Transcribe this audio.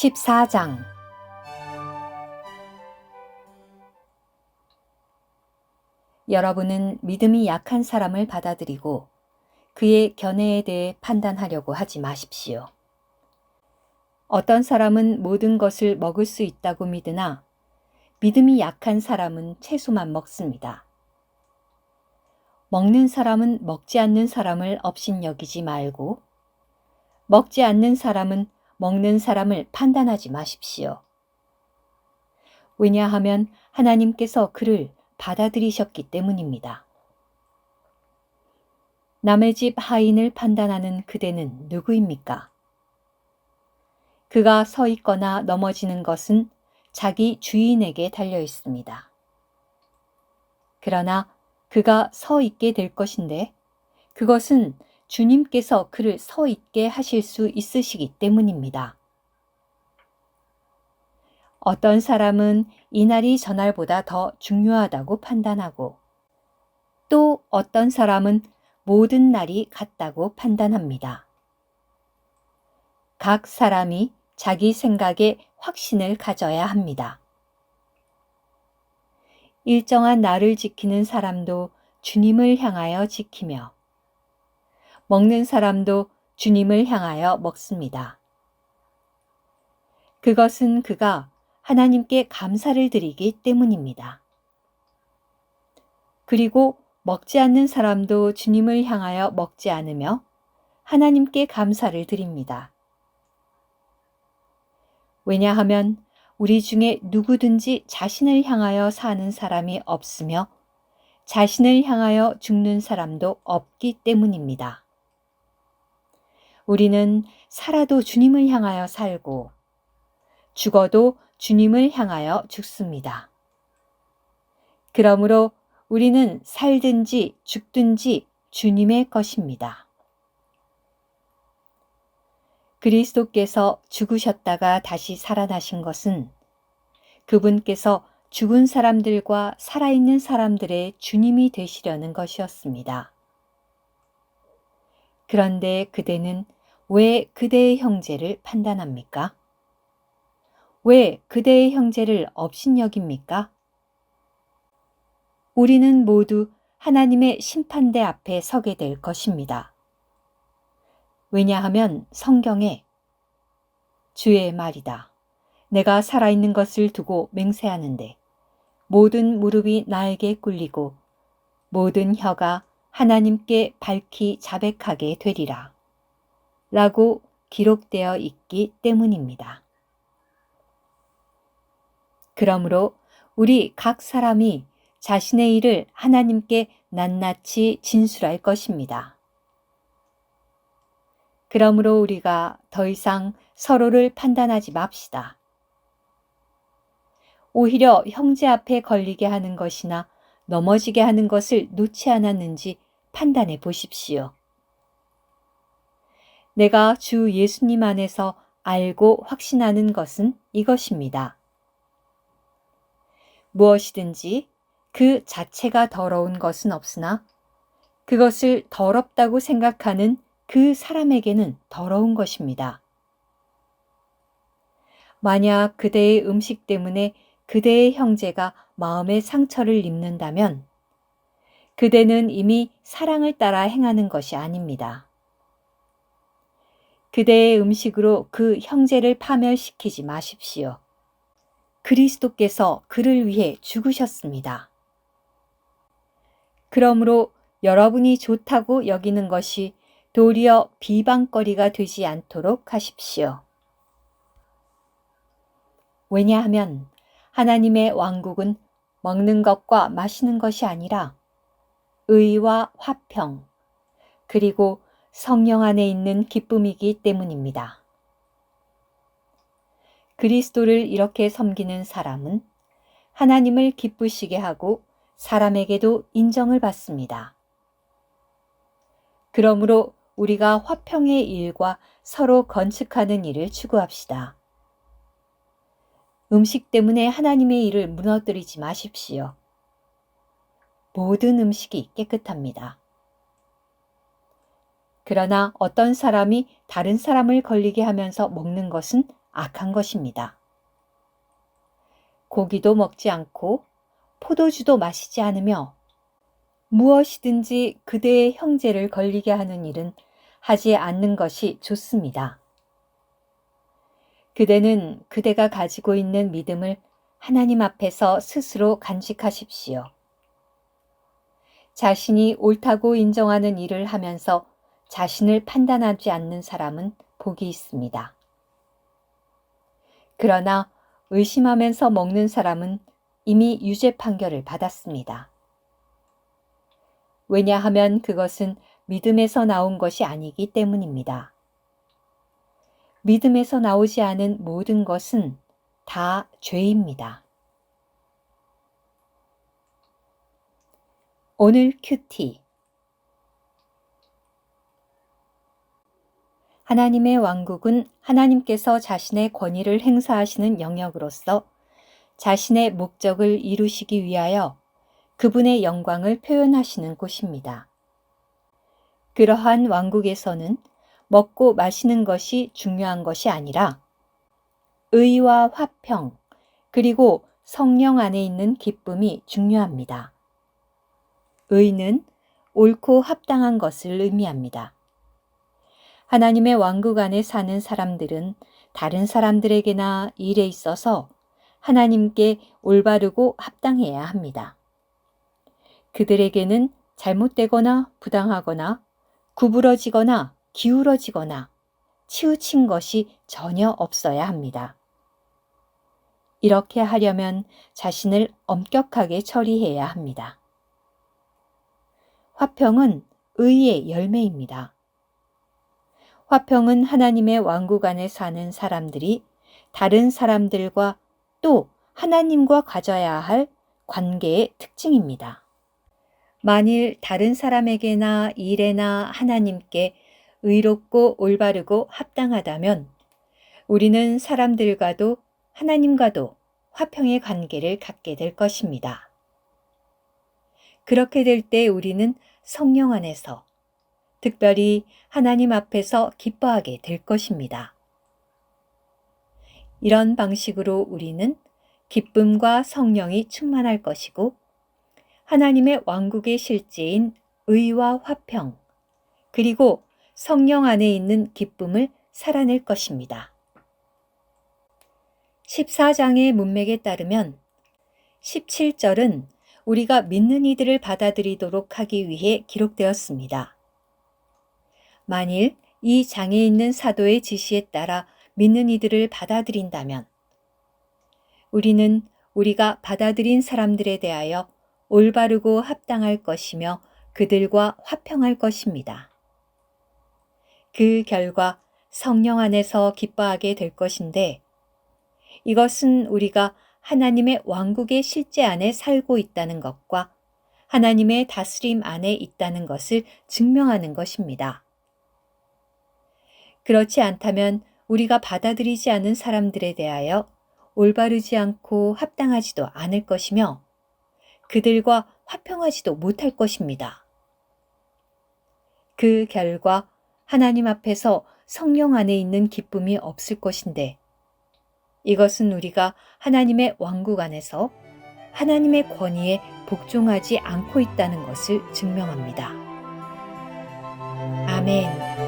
14장. 여러분은 믿음이 약한 사람을 받아들이고 그의 견해에 대해 판단하려고 하지 마십시오. 어떤 사람은 모든 것을 먹을 수 있다고 믿으나 믿음이 약한 사람은 채소만 먹습니다. 먹는 사람은 먹지 않는 사람을 업신여기지 말고 먹지 않는 사람은 먹는 사람을 판단하지 마십시오. 왜냐하면 하나님께서 그를 받아들이셨기 때문입니다. 남의 집 하인을 판단하는 그대는 누구입니까? 그가 서 있거나 넘어지는 것은 자기 주인에게 달려 있습니다. 그러나 그가 서 있게 될 것인데 그것은 주님께서 그를 서 있게 하실 수 있으시기 때문입니다. 어떤 사람은 이날이 저날보다 더 중요하다고 판단하고 또 어떤 사람은 모든 날이 같다고 판단합니다. 각 사람이 자기 생각에 확신을 가져야 합니다. 일정한 날을 지키는 사람도 주님을 향하여 지키며 먹는 사람도 주님을 향하여 먹습니다. 그것은 그가 하나님께 감사를 드리기 때문입니다. 그리고 먹지 않는 사람도 주님을 향하여 먹지 않으며 하나님께 감사를 드립니다. 왜냐하면 우리 중에 누구든지 자신을 향하여 사는 사람이 없으며 자신을 향하여 죽는 사람도 없기 때문입니다. 우리는 살아도 주님을 향하여 살고 죽어도 주님을 향하여 죽습니다. 그러므로 우리는 살든지 죽든지 주님의 것입니다. 그리스도께서 죽으셨다가 다시 살아나신 것은 그분께서 죽은 사람들과 살아있는 사람들의 주님이 되시려는 것이었습니다. 그런데 그대는 왜 그대의 형제를 판단합니까? 왜 그대의 형제를 업신여깁니까? 우리는 모두 하나님의 심판대 앞에 서게 될 것입니다. 왜냐하면 성경에 주의 말이다. 내가 살아있는 것을 두고 맹세하는데 모든 무릎이 나에게 꿇리고 모든 혀가 하나님께 밝히 자백하게 되리라. 라고 기록되어 있기 때문입니다. 그러므로 우리 각 사람이 자신의 일을 하나님께 낱낱이 진술할 것입니다. 그러므로 우리가 더 이상 서로를 판단하지 맙시다. 오히려 형제 앞에 걸리게 하는 것이나 넘어지게 하는 것을 놓지 않았는지 판단해 보십시오. 내가 주 예수님 안에서 알고 확신하는 것은 이것입니다. 무엇이든지 그 자체가 더러운 것은 없으나 그것을 더럽다고 생각하는 그 사람에게는 더러운 것입니다. 만약 그대의 음식 때문에 그대의 형제가 마음의 상처를 입는다면 그대는 이미 사랑을 따라 행하는 것이 아닙니다. 그대의 음식으로 그 형제를 파멸시키지 마십시오. 그리스도께서 그를 위해 죽으셨습니다. 그러므로 여러분이 좋다고 여기는 것이 도리어 비방거리가 되지 않도록 하십시오. 왜냐하면 하나님의 왕국은 먹는 것과 마시는 것이 아니라 의와 화평, 그리고 성령 안에 있는 기쁨이기 때문입니다. 그리스도를 이렇게 섬기는 사람은 하나님을 기쁘시게 하고 사람에게도 인정을 받습니다. 그러므로 우리가 화평의 일과 서로 건축하는 일을 추구합시다. 음식 때문에 하나님의 일을 무너뜨리지 마십시오. 모든 음식이 깨끗합니다. 그러나 어떤 사람이 다른 사람을 걸리게 하면서 먹는 것은 악한 것입니다. 고기도 먹지 않고 포도주도 마시지 않으며 무엇이든지 그대의 형제를 걸리게 하는 일은 하지 않는 것이 좋습니다. 그대는 그대가 가지고 있는 믿음을 하나님 앞에서 스스로 간직하십시오. 자신이 옳다고 인정하는 일을 하면서 자신을 판단하지 않는 사람은 복이 있습니다. 그러나 의심하면서 먹는 사람은 이미 유죄 판결을 받았습니다. 왜냐하면 그것은 믿음에서 나온 것이 아니기 때문입니다. 믿음에서 나오지 않은 모든 것은 다 죄입니다. 오늘 큐티. 하나님의 왕국은 하나님께서 자신의 권위를 행사하시는 영역으로서 자신의 목적을 이루시기 위하여 그분의 영광을 표현하시는 곳입니다. 그러한 왕국에서는 먹고 마시는 것이 중요한 것이 아니라 의와 화평, 그리고 성령 안에 있는 기쁨이 중요합니다. 의는 옳고 합당한 것을 의미합니다. 하나님의 왕국 안에 사는 사람들은 다른 사람들에게나 일에 있어서 하나님께 올바르고 합당해야 합니다. 그들에게는 잘못되거나 부당하거나 구부러지거나 기울어지거나 치우친 것이 전혀 없어야 합니다. 이렇게 하려면 자신을 엄격하게 처리해야 합니다. 화평은 의의 열매입니다. 화평은 하나님의 왕국 안에 사는 사람들이 다른 사람들과 또 하나님과 가져야 할 관계의 특징입니다. 만일 다른 사람에게나 일에나 하나님께 의롭고 올바르고 합당하다면 우리는 사람들과도 하나님과도 화평의 관계를 갖게 될 것입니다. 그렇게 될 때 우리는 성령 안에서 특별히 하나님 앞에서 기뻐하게 될 것입니다. 이런 방식으로 우리는 기쁨과 성령이 충만할 것이고 하나님의 왕국의 실제인 의와 화평, 그리고 성령 안에 있는 기쁨을 살아낼 것입니다. 14장의 문맥에 따르면 17절은 우리가 믿는 이들을 받아들이도록 하기 위해 기록되었습니다. 만일 이 장에 있는 사도의 지시에 따라 믿는 이들을 받아들인다면 우리는 우리가 받아들인 사람들에 대하여 올바르고 합당할 것이며 그들과 화평할 것입니다. 그 결과 성령 안에서 기뻐하게 될 것인데 이것은 우리가 하나님의 왕국의 실제 안에 살고 있다는 것과 하나님의 다스림 안에 있다는 것을 증명하는 것입니다. 그렇지 않다면 우리가 받아들이지 않은 사람들에 대하여 올바르지 않고 합당하지도 않을 것이며 그들과 화평하지도 못할 것입니다. 그 결과 하나님 앞에서 성령 안에 있는 기쁨이 없을 것인데 이것은 우리가 하나님의 왕국 안에서 하나님의 권위에 복종하지 않고 있다는 것을 증명합니다. 아멘.